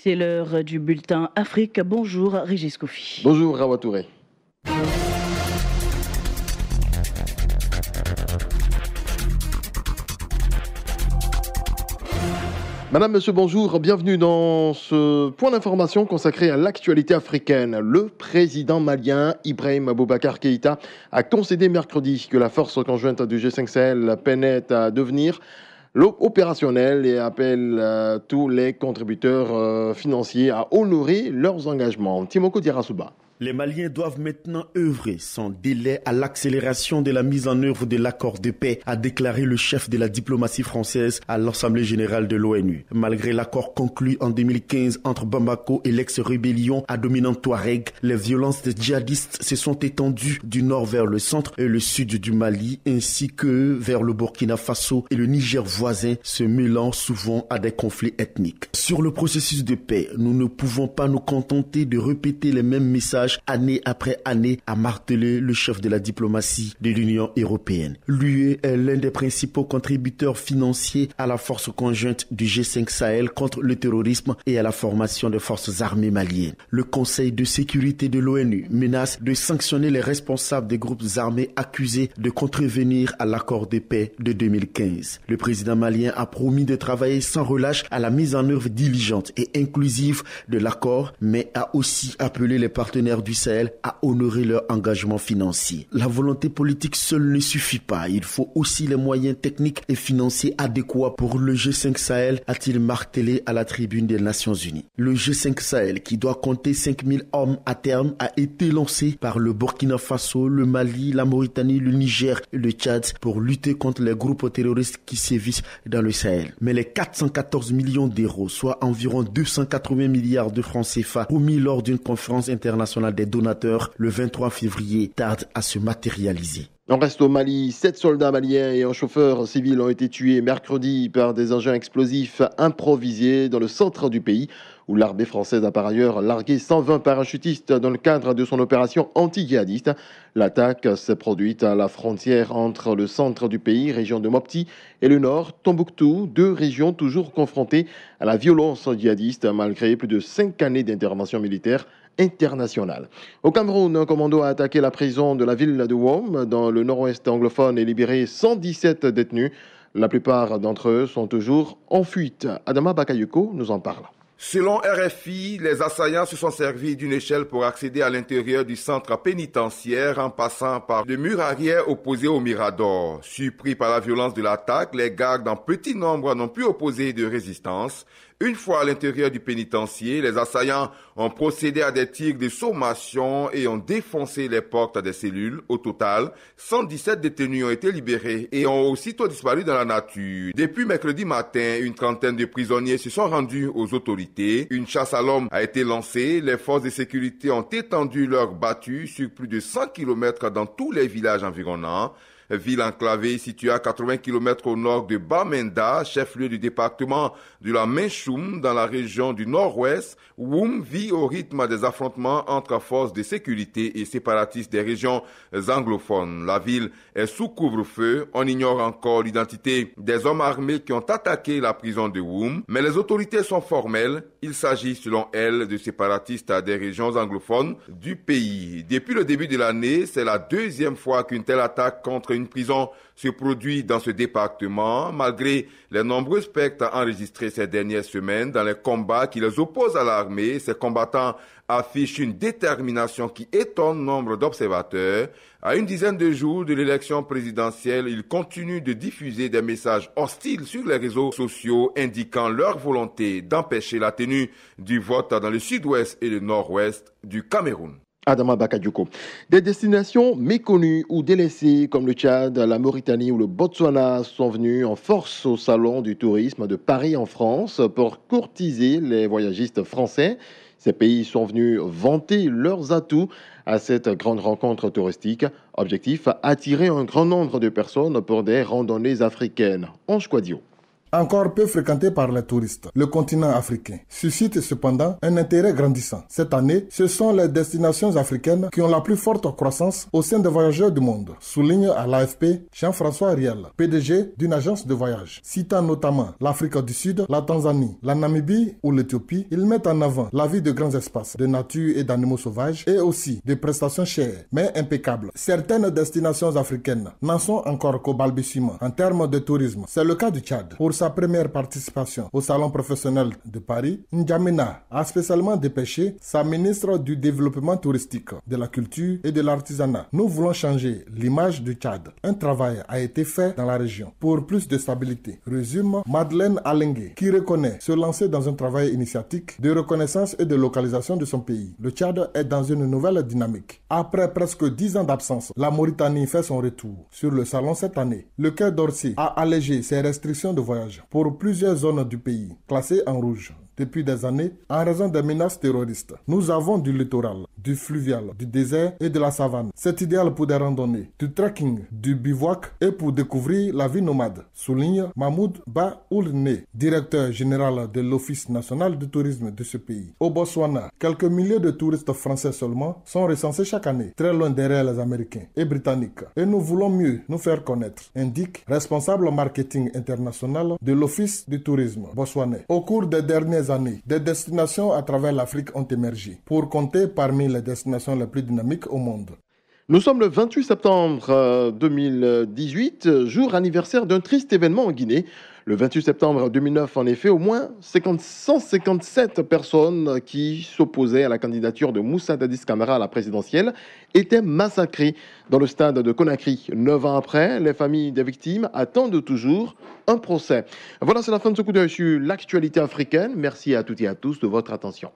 C'est l'heure du bulletin Afrique. Bonjour Régis Kofi. Bonjour Rawa Touré. Madame, monsieur, bonjour. Bienvenue dans ce point d'information consacré à l'actualité africaine. Le président malien Ibrahim Boubacar Keïta a concédé mercredi que la force conjointe du G5 Sahel peinait à devenir opérationnelle et appelle tous les contributeurs financiers à honorer leurs engagements. Timoko Diarasuba. Les Maliens doivent maintenant œuvrer sans délai à l'accélération de la mise en œuvre de l'accord de paix, a déclaré le chef de la diplomatie française à l'Assemblée générale de l'ONU. Malgré l'accord conclu en 2015 entre Bamako et l'ex-rébellion à dominante Touareg, les violences des djihadistes se sont étendues du nord vers le centre et le sud du Mali, ainsi que vers le Burkina Faso et le Niger voisin, se mêlant souvent à des conflits ethniques. Sur le processus de paix, nous ne pouvons pas nous contenter de répéter les mêmes messages année après année, a martelé le chef de la diplomatie de l'Union européenne. L'UE est l'un des principaux contributeurs financiers à la force conjointe du G5 Sahel contre le terrorisme et à la formation des forces armées maliennes. Le Conseil de sécurité de l'ONU menace de sanctionner les responsables des groupes armés accusés de contrevenir à l'accord de paix de 2015. Le président malien a promis de travailler sans relâche à la mise en œuvre diligente et inclusive de l'accord, mais a aussi appelé les partenaires du Sahel à honorer leur engagement financier. La volonté politique seule ne suffit pas. Il faut aussi les moyens techniques et financiers adéquats pour le G5 Sahel, a-t-il martelé à la tribune des Nations Unies. Le G5 Sahel, qui doit compter 5000 hommes à terme, a été lancé par le Burkina Faso, le Mali, la Mauritanie, le Niger et le Tchad pour lutter contre les groupes terroristes qui sévissent dans le Sahel. Mais les 414 millions d'euros, soit environ 280 milliards de francs CFA, promis lors d'une conférence internationale des donateurs le 23 février tarde à se matérialiser. On reste au Mali. 7 soldats maliens et un chauffeur civil ont été tués mercredi par des engins explosifs improvisés dans le centre du pays, où l'armée française a par ailleurs largué 120 parachutistes dans le cadre de son opération anti-djihadiste. L'attaque s'est produite à la frontière entre le centre du pays, région de Mopti, et le nord, Tombouctou, deux régions toujours confrontées à la violence djihadiste malgré plus de 5 années d'intervention militaire internationale. Au Cameroun, un commando a attaqué la prison de la ville de Wom, dans le nord-ouest anglophone, et libéré 117 détenus. La plupart d'entre eux sont toujours en fuite. Adama Bakayoko nous en parle. Selon RFI, les assaillants se sont servis d'une échelle pour accéder à l'intérieur du centre pénitentiaire en passant par le mur arrière opposé au mirador. Surpris par la violence de l'attaque, les gardes en petit nombre n'ont pu opposer de résistance. Une fois à l'intérieur du pénitencier, les assaillants ont procédé à des tirs de sommation et ont défoncé les portes des cellules. Au total, 117 détenus ont été libérés et ont aussitôt disparu dans la nature. Depuis mercredi matin, une trentaine de prisonniers se sont rendus aux autorités. Une chasse à l'homme a été lancée. Les forces de sécurité ont étendu leurs battues sur plus de 100 km dans tous les villages environnants. Ville enclavée située à 80 km au nord de Bamenda, chef-lieu du département de la Menchoum, dans la région du nord-ouest, Woum vit au rythme des affrontements entre forces de sécurité et séparatistes des régions anglophones. La ville est sous couvre-feu. On ignore encore l'identité des hommes armés qui ont attaqué la prison de Woum, mais les autorités sont formelles. Il s'agit, selon elles, de séparatistes des régions anglophones du pays. Depuis le début de l'année, c'est la deuxième fois qu'une telle attaque contre une prison se produit dans ce département, malgré les nombreux spectres enregistrés ces dernières semaines dans les combats qui les opposent à l'armée. Ces combattants affichent une détermination qui étonne nombre d'observateurs. À une dizaine de jours de l'élection présidentielle, ils continuent de diffuser des messages hostiles sur les réseaux sociaux indiquant leur volonté d'empêcher la tenue du vote dans le sud-ouest et le nord-ouest du Cameroun. Adama Bakayoko. Des destinations méconnues ou délaissées comme le Tchad, la Mauritanie ou le Botswana sont venues en force au Salon du tourisme de Paris en France pour courtiser les voyagistes français. Ces pays sont venus vanter leurs atouts à cette grande rencontre touristique. Objectif, attirer un grand nombre de personnes pour des randonnées africaines. Ange Kouadio. encore peu fréquenté par les touristes. Le continent africain suscite cependant un intérêt grandissant. Cette année, ce sont les destinations africaines qui ont la plus forte croissance au sein des voyageurs du monde, souligne à l'AFP Jean-François Riel, PDG d'une agence de voyage. Citant notamment l'Afrique du Sud, la Tanzanie, la Namibie ou l'Éthiopie, ils mettent en avant la vie de grands espaces de nature et d'animaux sauvages et aussi des prestations chères mais impeccables. Certaines destinations africaines n'en sont encore qu'au balbutiement en termes de tourisme. C'est le cas du Tchad. Pour sa première participation au salon professionnel de Paris, N'Djamena a spécialement dépêché sa ministre du développement touristique, de la culture et de l'artisanat. Nous voulons changer l'image du Tchad. Un travail a été fait dans la région pour plus de stabilité, résume Madeleine Alengue, qui reconnaît se lancer dans un travail initiatique de reconnaissance et de localisation de son pays. Le Tchad est dans une nouvelle dynamique. Après presque 10 ans d'absence, la Mauritanie fait son retour sur le salon cette année. Le Quai d'Orsay a allégé ses restrictions de voyage pour plusieurs zones du pays, classées en rouge depuis des années en raison des menaces terroristes. Nous avons du littoral, du fluvial, du désert et de la savane. C'est idéal pour des randonnées, du trekking, du bivouac et pour découvrir la vie nomade, souligne Mahmoud Ba Oulne, directeur général de l'Office national du tourisme de ce pays. Au Botswana, quelques milliers de touristes français seulement sont recensés chaque année, très loin derrière les Américains et Britanniques. Et nous voulons mieux nous faire connaître, indique responsable marketing international de l'Office du tourisme botswanais. Au cours des dernières années, des destinations à travers l'Afrique ont émergé pour compter parmi les destinations les plus dynamiques au monde. Nous sommes le 28 septembre 2018, jour anniversaire d'un triste événement en Guinée. Le 28 septembre 2009, en effet, au moins 157 personnes qui s'opposaient à la candidature de Moussa Dadis Camara à la présidentielle étaient massacrées dans le stade de Conakry. 9 ans après, les familles des victimes attendent toujours un procès. Voilà, c'est la fin de ce coup d'œil sur l'actualité africaine. Merci à toutes et à tous de votre attention.